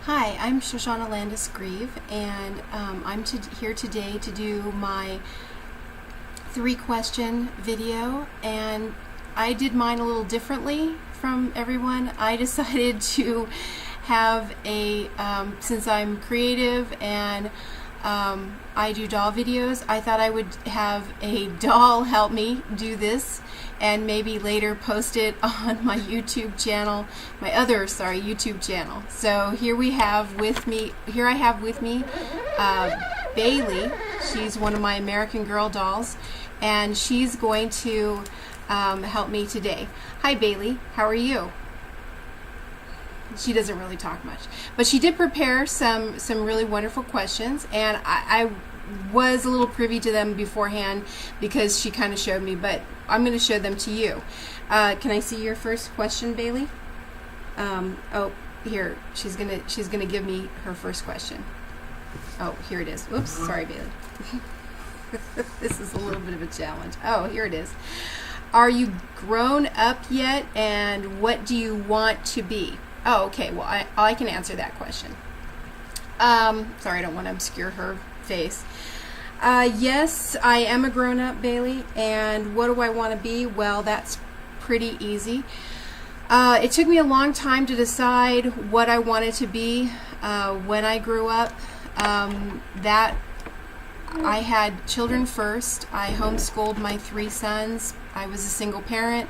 Hi, I'm Shoshana Landis-Grieve, and I'm here today to do my 3-question video, and I did mine a little differently from everyone. I decided to have a, since I'm creative and I do doll videos, I thought I would have a doll help me do this and maybe later post it on my YouTube channel, my other, YouTube channel. So here I have with me Bailey. She's one of my American Girl dolls, and she's going to help me today. Hi Bailey, how are you? She doesn't really talk much, but she did prepare some really wonderful questions, and I was a little privy to them beforehand because she kind of showed me, but I'm going to show them to you. Can I see your first question, Bailey? Oh, here, she's gonna give me her first question. Oh, here it is. Oops, sorry, Bailey. This is a little bit of a challenge. Oh, here it is. Are you grown up yet, and what do you want to be? Oh, okay. Well, I can answer that question. Sorry, I don't want to obscure her face. Yes, I am a grown-up, Bailey, and what do I want to be? Well, that's pretty easy. It took me a long time to decide what I wanted to be when I grew up. That I had children first. I homeschooled my 3 sons. I was a single parent.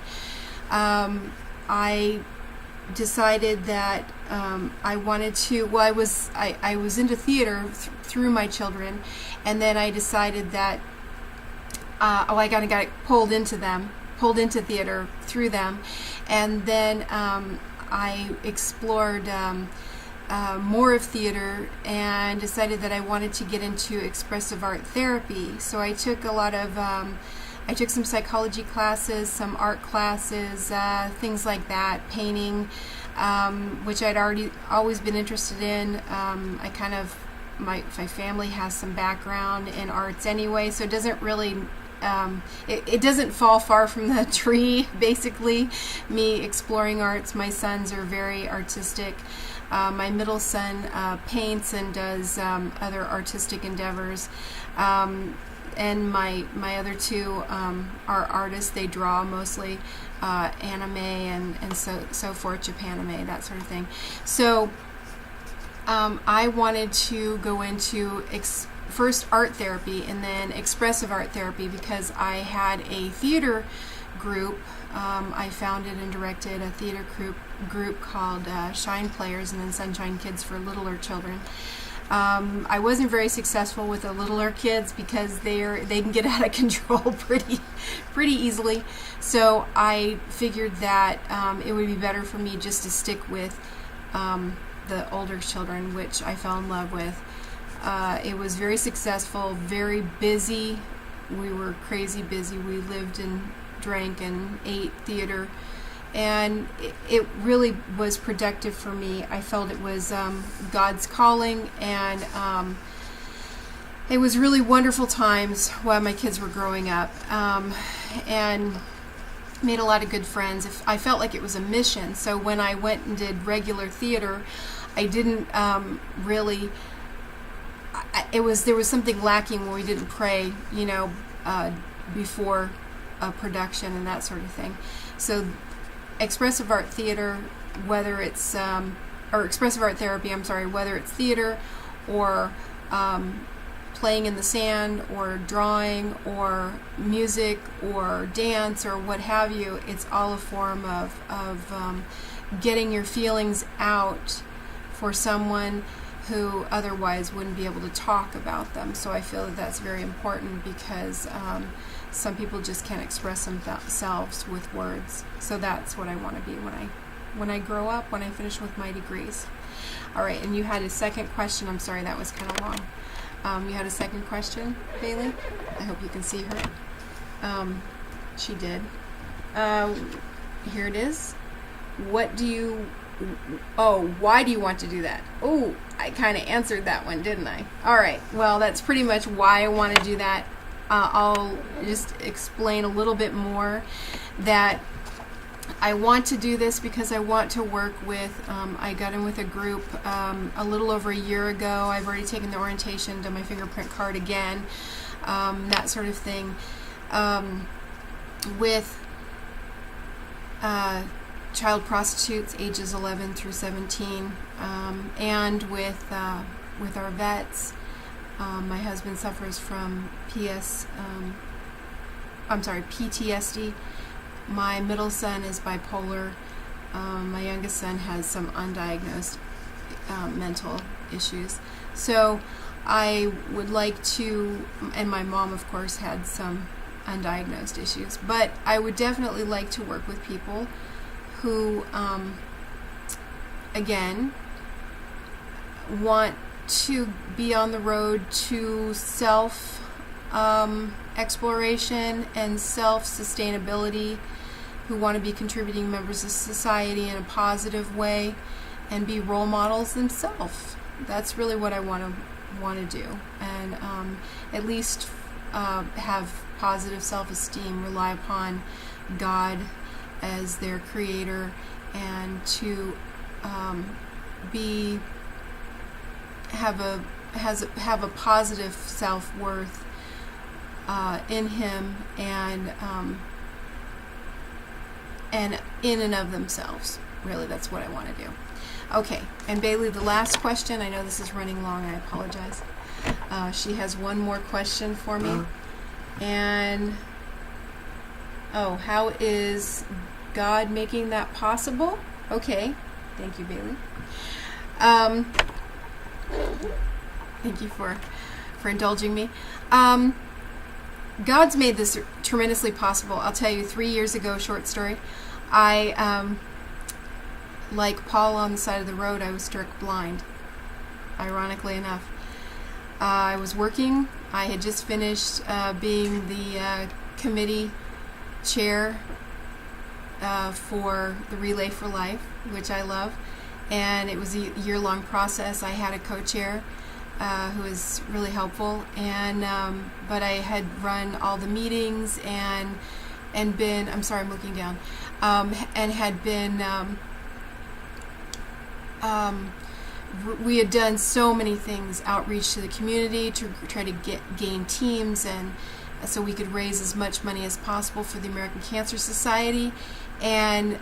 I decided that I wanted to, well, I was into theater through my children, and then I decided that I kind of got pulled into theater through them, and then I explored more of theater and decided that I wanted to get into expressive art therapy. So I took a lot of I took some psychology classes, some art classes, things like that, painting, which I'd always been interested in. My family has some background in arts anyway, so it doesn't really, it doesn't fall far from the tree, basically, me exploring arts. My sons are very artistic. My middle son paints and does other artistic endeavors. And my other 2 are artists. They draw mostly, anime and so forth, Japanime, that sort of thing. So I wanted to go into first art therapy and then expressive art therapy because I had a theater group. I founded and directed a theater group called Shine Players and then Sunshine Kids for littler children. I wasn't very successful with the littler kids because they can get out of control pretty easily. So I figured that it would be better for me just to stick with the older children, which I fell in love with. It was very successful, very busy. We were crazy busy. We lived and drank and ate theater. And it really was productive for me. I felt it was God's calling, and it was really wonderful times while my kids were growing up, and made a lot of good friends. I felt like it was a mission. So when I went and did regular theater, I didn't really. There was something lacking when we didn't pray, before a production and that sort of thing. So expressive art theater, whether it's or expressive art therapy, whether it's theater or playing in the sand or drawing or music or dance or what have you, it's all a form of getting your feelings out for someone who otherwise wouldn't be able to talk about them. So I feel that that's very important because some people just can't express themselves with words. So that's what I want to be when I grow up, when I finish with my degrees. All right, and you had a second question. I'm sorry, that was kind of long. You had a second question, Bailey? I hope you can see her. She did. Here it is. Why do you want to do that? Oh, I kind of answered that one, didn't I? All right, well, that's pretty much why I want to do that. I'll just explain a little bit more that I want to do this because I want to work with, I got in with a group a little over a year ago. I've already taken the orientation, done my fingerprint card again, that sort of thing, with child prostitutes ages 11 through 17, and with our vets. My husband suffers from PTSD. My middle son is bipolar. My youngest son has some undiagnosed mental issues. So I would like to, and my mom, of course, had some undiagnosed issues, but I would definitely like to work with people who, again, want to be on the road to self-exploration and self-sustainability, who want to be contributing members of society in a positive way and be role models themselves. That's really what I want to do, and at least have positive self-esteem, rely upon God as their creator, and to have a positive self-worth in Him, and in and of themselves. Really, that's what I want to do. Okay, and Bailey, the last question. I know this is running long. I apologize. She has one more question for me. And how is God making that possible? Okay, thank you, Bailey. Thank you for indulging me. God's made this tremendously possible. I'll tell you, 3 years ago, short story, I, like Paul on the side of the road, I was struck blind, ironically enough. I was working. I had just finished being the committee chair for the Relay for Life, which I love, and it was a year-long process. I had a co-chair who was really helpful, and but I had run all the meetings and been, I'm sorry, I'm looking down, and had been, we had done so many things, outreach to the community to try to gain teams, and so we could raise as much money as possible for the American Cancer Society. And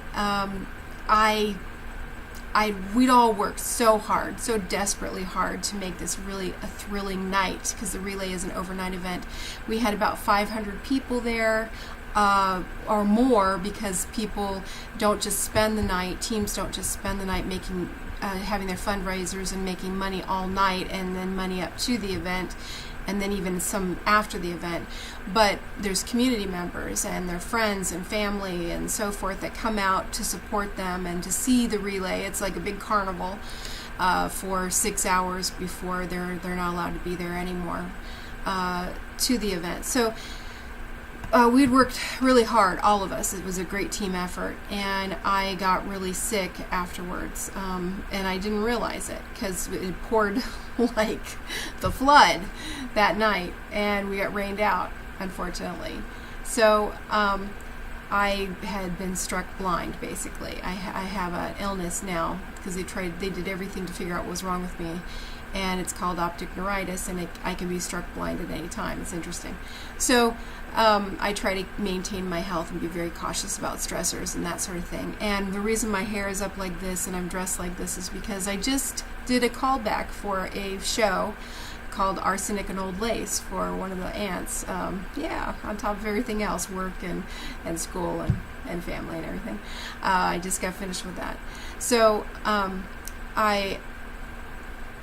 we'd all worked so hard, so desperately hard, to make this really a thrilling night, because the relay is an overnight event. We had about 500 people there, or more, because people don't just spend the night, teams don't just spend the night making, having their fundraisers and making money all night, and then money up to the event, and then even some after the event. But there's community members and their friends and family and so forth that come out to support them and to see the relay. It's like a big carnival for 6 hours before they're not allowed to be there anymore to the event. So we'd worked really hard, all of us. It was a great team effort, and I got really sick afterwards, and I didn't realize it because it poured like the flood that night, and we got rained out, unfortunately. So I had been struck blind, basically. I have an illness now because they did everything to figure out what was wrong with me, and it's called optic neuritis, and I can be struck blind at any time. It's interesting. So I try to maintain my health and be very cautious about stressors and that sort of thing. And the reason my hair is up like this and I'm dressed like this is because I just did a callback for a show called Arsenic and Old Lace for one of the aunts. On top of everything else, work and school and family and everything. I just got finished with that. So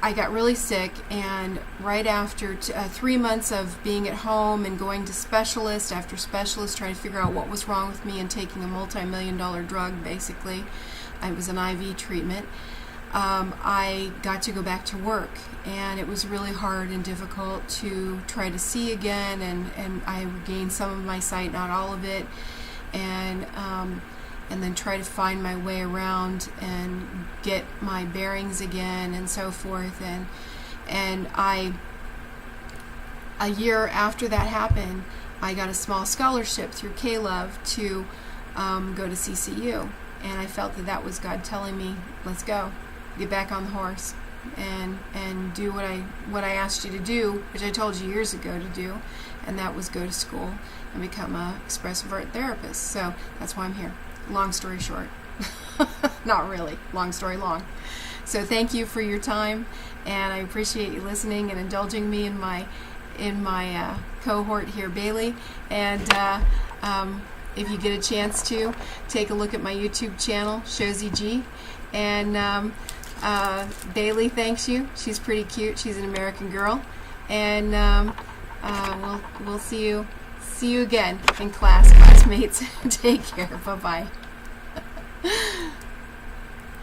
I got really sick, and right after 3 months of being at home and going to specialist after specialist trying to figure out what was wrong with me and taking a multi-million-dollar drug, basically, it was an IV treatment, I got to go back to work, and it was really hard and difficult to try to see again, and I regained some of my sight, not all of it, and then try to find my way around and get my bearings again and so forth. And a year after that happened, I got a small scholarship through K-Love to go to CCU. And I felt that that was God telling me, let's go, get back on the horse, and do what I asked you to do, which I told you years ago to do, and that was go to school and become a expressive art therapist. So that's why I'm here. Long story short. Not really. Long story long. So thank you for your time, and I appreciate you listening and indulging me in my cohort here, Bailey. And if you get a chance to, take a look at my YouTube channel, Shozy G. And Bailey thanks you. She's pretty cute. She's an American girl. And we'll see you again in class, classmates. Take care. Bye-bye.